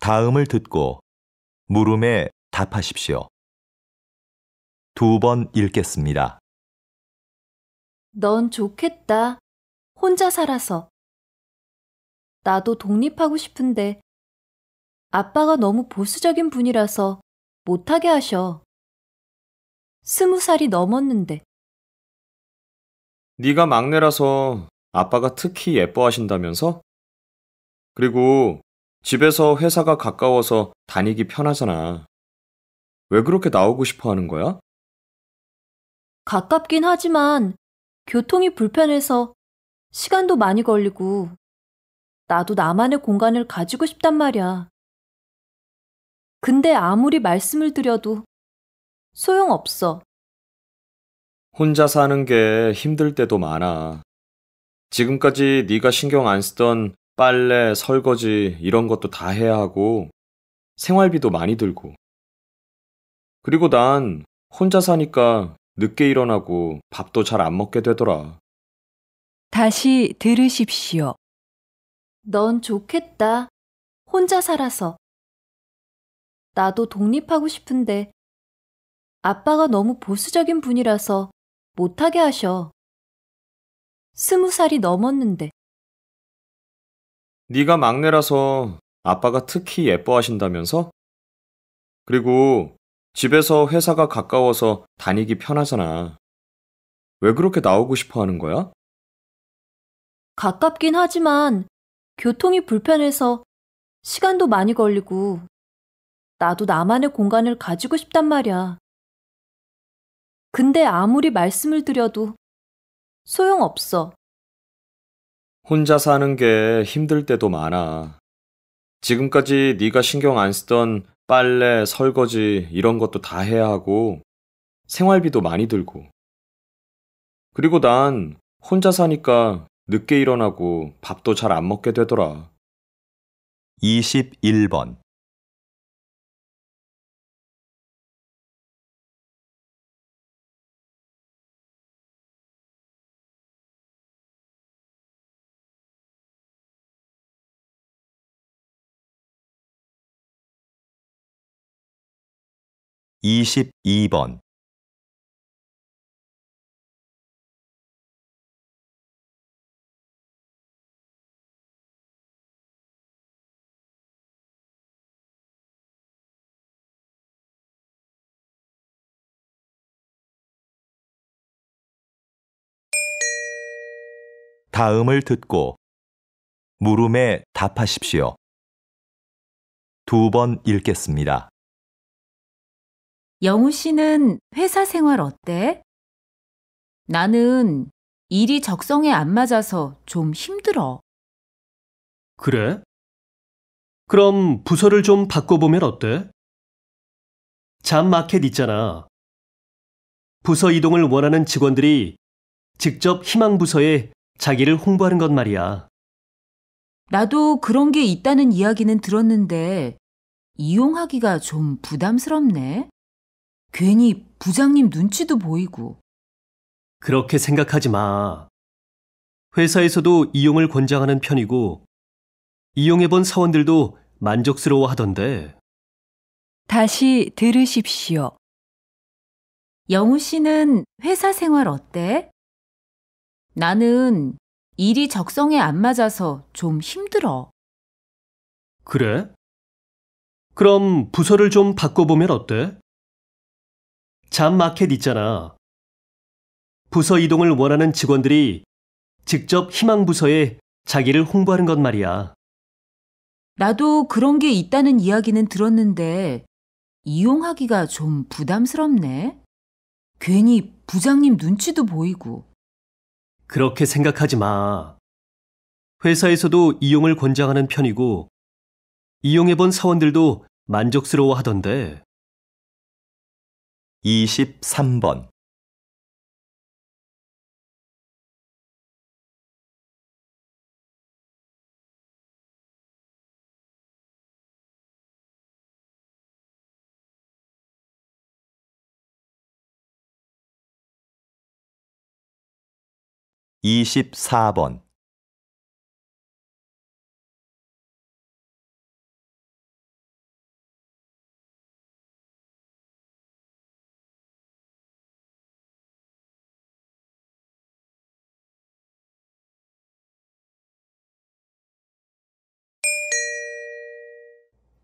다음을 듣고 물음에 답하십시오. 2번 읽겠습니다. 넌 좋겠다. 혼자 살아서. 나도 독립하고 싶은데 아빠가 너무 보수적인 분이라서 못하게 하셔. 20살이 넘었는데. 네가 막내라서 아빠가 특히 예뻐하신다면서? 그리고 집에서 회사가 가까워서 다니기 편하잖아. 왜 그렇게 나오고 싶어 하는 거야? 가깝긴 하지만 교통이 불편해서 시간도 많이 걸리고 나도 나만의 공간을 가지고 싶단 말이야. 근데 아무리 말씀을 드려도 소용없어. 혼자 사는 게 힘들 때도 많아. 지금까지 네가 신경 안 쓰던 빨래, 설거지 이런 것도 다 해야 하고 생활비도 많이 들고. 그리고 난 혼자 사니까 늦게 일어나고 밥도 잘 안 먹게 되더라. 다시 들으십시오. 넌 좋겠다. 혼자 살아서. 나도 독립하고 싶은데 아빠가 너무 보수적인 분이라서 못하게 하셔. 20살이 넘었는데. 네가 막내라서 아빠가 특히 예뻐하신다면서? 그리고 집에서 회사가 가까워서 다니기 편하잖아. 왜 그렇게 나오고 싶어 하는 거야? 가깝긴 하지만 교통이 불편해서 시간도 많이 걸리고 나도 나만의 공간을 가지고 싶단 말이야. 근데 아무리 말씀을 드려도 소용없어. 혼자 사는 게 힘들 때도 많아. 지금까지 네가 신경 안 쓰던 빨래, 설거지 이런 것도 다 해야 하고 생활비도 많이 들고. 그리고 난 혼자 사니까 늦게 일어나고 밥도 잘 안 먹게 되더라. 21번 22번 다음을 듣고 물음에 답하십시오. 2번 읽겠습니다. 영우 씨는 회사 생활 어때? 나는 일이 적성에 안 맞아서 좀 힘들어. 그래? 그럼 부서를 좀 바꿔보면 어때? 잡 마켓 있잖아. 부서 이동을 원하는 직원들이 직접 희망 부서에 자기를 홍보하는 것 말이야. 나도 그런 게 있다는 이야기는 들었는데 이용하기가 좀 부담스럽네. 괜히 부장님 눈치도 보이고. 그렇게 생각하지 마. 회사에서도 이용을 권장하는 편이고 이용해본 사원들도 만족스러워 하던데. 다시 들으십시오. 영우 씨는 회사 생활 어때? 나는 일이 적성에 안 맞아서 좀 힘들어. 그래? 그럼 부서를 좀 바꿔보면 어때? 잡 마켓 있잖아. 부서 이동을 원하는 직원들이 직접 희망 부서에 자기를 홍보하는 것 말이야. 나도 그런 게 있다는 이야기는 들었는데 이용하기가 좀 부담스럽네. 괜히 부장님 눈치도 보이고. 그렇게 생각하지 마. 회사에서도 이용을 권장하는 편이고 이용해본 사원들도 만족스러워 하던데. 23번24번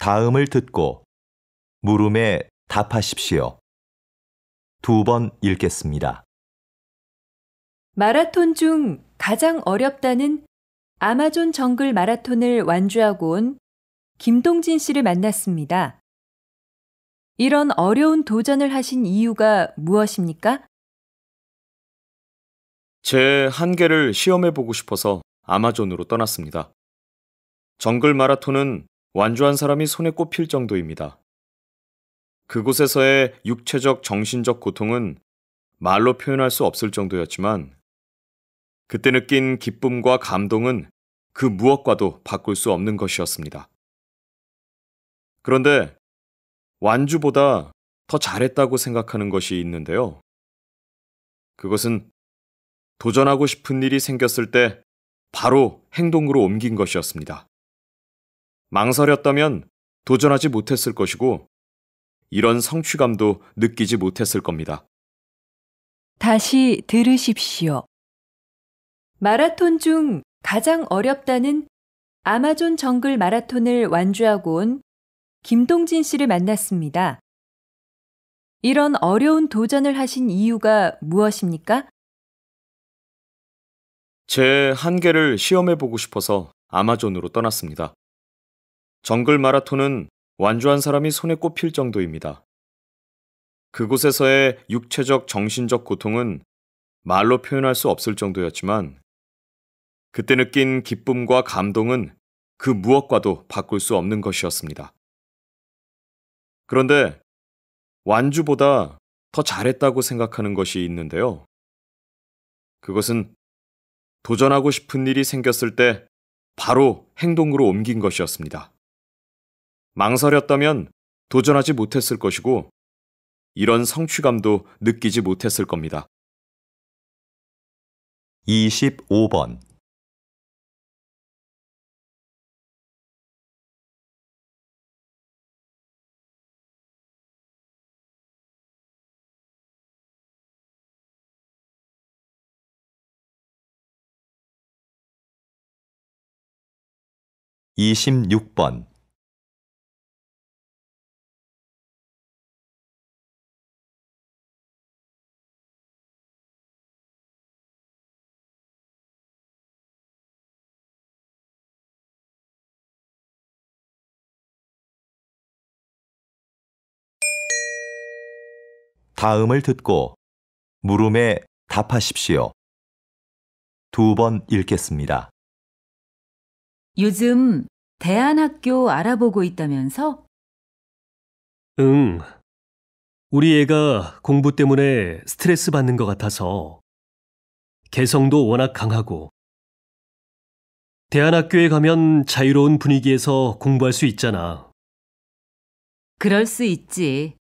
다음을 듣고 물음에 답하십시오. 2번 읽겠습니다. 마라톤 중 가장 어렵다는 아마존 정글 마라톤을 완주하고 온 김동진 씨를 만났습니다. 이런 어려운 도전을 하신 이유가 무엇입니까? 제 한계를 시험해보고 싶어서 아마존으로 떠났습니다. 정글 마라톤은 완주한 사람이 손에 꼽힐 정도입니다. 그곳에서의 육체적, 정신적 고통은 말로 표현할 수 없을 정도였지만 그때 느낀 기쁨과 감동은 그 무엇과도 바꿀 수 없는 것이었습니다. 그런데 완주보다 더 잘했다고 생각하는 것이 있는데요. 그것은 도전하고 싶은 일이 생겼을 때 바로 행동으로 옮긴 것이었습니다. 망설였다면 도전하지 못했을 것이고 이런 성취감도 느끼지 못했을 겁니다. 다시 들으십시오. 마라톤 중 가장 어렵다는 아마존 정글 마라톤을 완주하고 온 김동진 씨를 만났습니다. 이런 어려운 도전을 하신 이유가 무엇입니까? 제 한계를 시험해보고 싶어서 아마존으로 떠났습니다. 정글 마라톤은 완주한 사람이 손에 꼽힐 정도입니다. 그곳에서의 육체적, 정신적 고통은 말로 표현할 수 없을 정도였지만 그때 느낀 기쁨과 감동은 그 무엇과도 바꿀 수 없는 것이었습니다. 그런데 완주보다 더 잘했다고 생각하는 것이 있는데요. 그것은 도전하고 싶은 일이 생겼을 때 바로 행동으로 옮긴 것이었습니다. 망설였다면 도전하지 못했을 것이고 이런 성취감도 느끼지 못했을 겁니다. 25번 (26번) 다음을 듣고 물음에 답하십시오. 2번 읽겠습니다. 요즘 대안학교 알아보고 있다면서? 응. 우리 애가 공부 때문에 스트레스 받는 것 같아서 개성도 워낙 강하고 대안학교에 가면 자유로운 분위기에서 공부할 수 있잖아. 그럴 수 있지.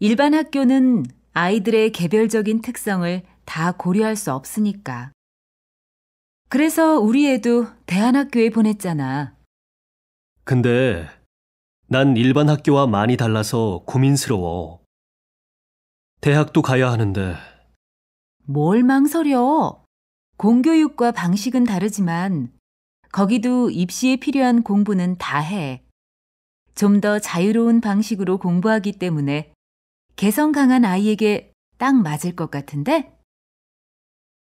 일반 학교는 아이들의 개별적인 특성을 다 고려할 수 없으니까. 그래서 우리 애도 대안학교에 보냈잖아. 근데 난 일반 학교와 많이 달라서 고민스러워. 대학도 가야 하는데. 뭘 망설여? 공교육과 방식은 다르지만 거기도 입시에 필요한 공부는 다 해. 좀 더 자유로운 방식으로 공부하기 때문에 개성 강한 아이에게 딱 맞을 것 같은데?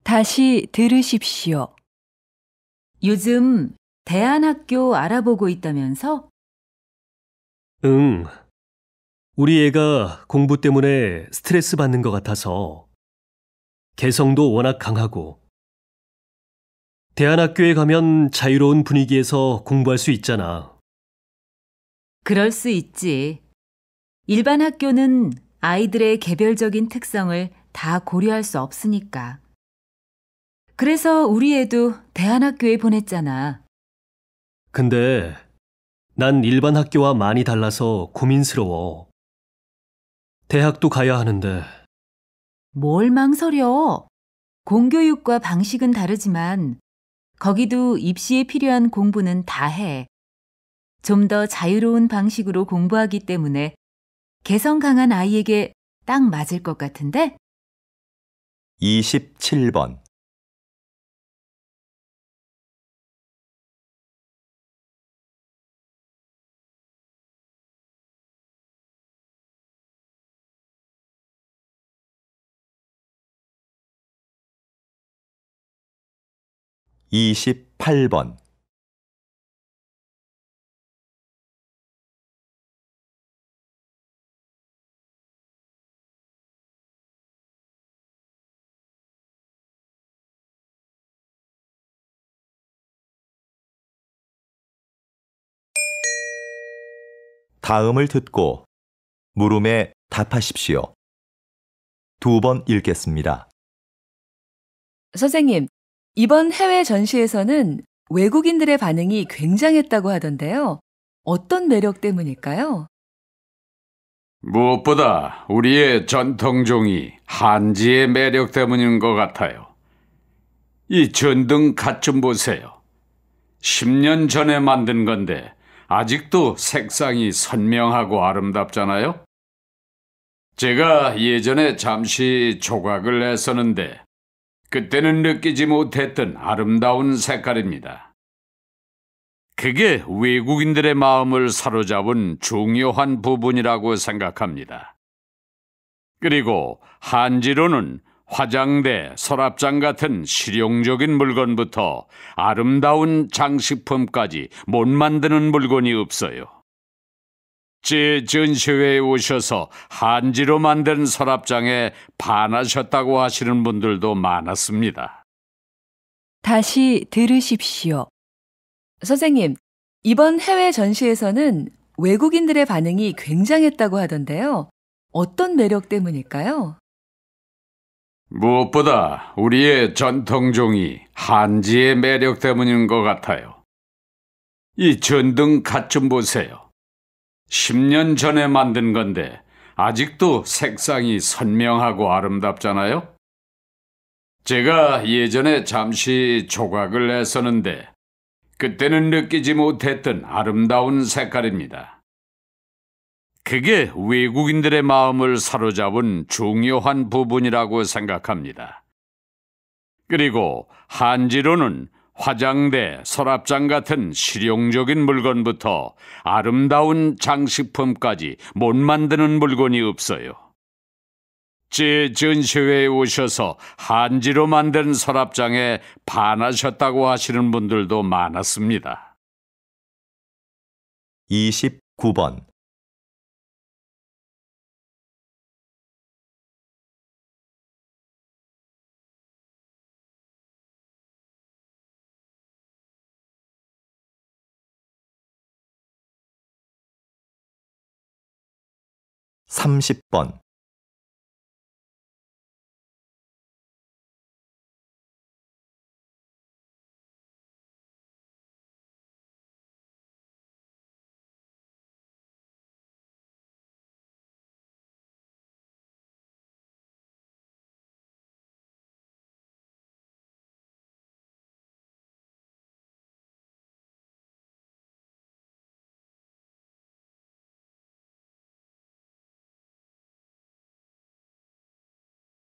다시 들으십시오. 요즘 대안학교 알아보고 있다면서? 응. 우리 애가 공부 때문에 스트레스 받는 것 같아서 개성도 워낙 강하고 대안학교에 가면 자유로운 분위기에서 공부할 수 있잖아. 그럴 수 있지. 일반 학교는 아이들의 개별적인 특성을 다 고려할 수 없으니까. 그래서 우리 애도 대안학교에 보냈잖아. 근데 난 일반 학교와 많이 달라서 고민스러워. 대학도 가야 하는데. 뭘 망설여? 공교육과 방식은 다르지만 거기도 입시에 필요한 공부는 다 해. 좀 더 자유로운 방식으로 공부하기 때문에 개성 강한 아이에게 딱 맞을 것 같은데? 27번 28번, 다음을 듣고 물음에 답하십시오. 2번 읽겠습니다. 선생님, 이번 해외 전시에서는 외국인들의 반응이 굉장했다고 하던데요. 어떤 매력 때문일까요? 무엇보다 우리의 전통종이 한지의 매력 때문인 것 같아요. 이 전등 갓 좀 보세요. 10년 전에 만든 건데 아직도 색상이 선명하고 아름답잖아요. 제가 예전에 잠시 조각을 했었는데 그때는 느끼지 못했던 아름다운 색깔입니다. 그게 외국인들의 마음을 사로잡은 중요한 부분이라고 생각합니다. 그리고 한지로는 화장대, 서랍장 같은 실용적인 물건부터 아름다운 장식품까지 못 만드는 물건이 없어요. 제 전시회에 오셔서 한지로 만든 서랍장에 반하셨다고 하시는 분들도 많았습니다. 다시 들으십시오. 선생님, 이번 해외 전시에서는 외국인들의 반응이 굉장했다고 하던데요. 어떤 매력 때문일까요? 무엇보다 우리의 전통종이 한지의 매력 때문인 것 같아요. 이 전등 갓 좀 보세요. 10년 전에 만든 건데 아직도 색상이 선명하고 아름답잖아요. 제가 예전에 잠시 조각을 했었는데 그때는 느끼지 못했던 아름다운 색깔입니다. 그게 외국인들의 마음을 사로잡은 중요한 부분이라고 생각합니다. 그리고 한지로는 화장대, 서랍장 같은 실용적인 물건부터 아름다운 장식품까지 못 만드는 물건이 없어요. 제 전시회에 오셔서 한지로 만든 서랍장에 반하셨다고 하시는 분들도 많았습니다. 29번, (30번)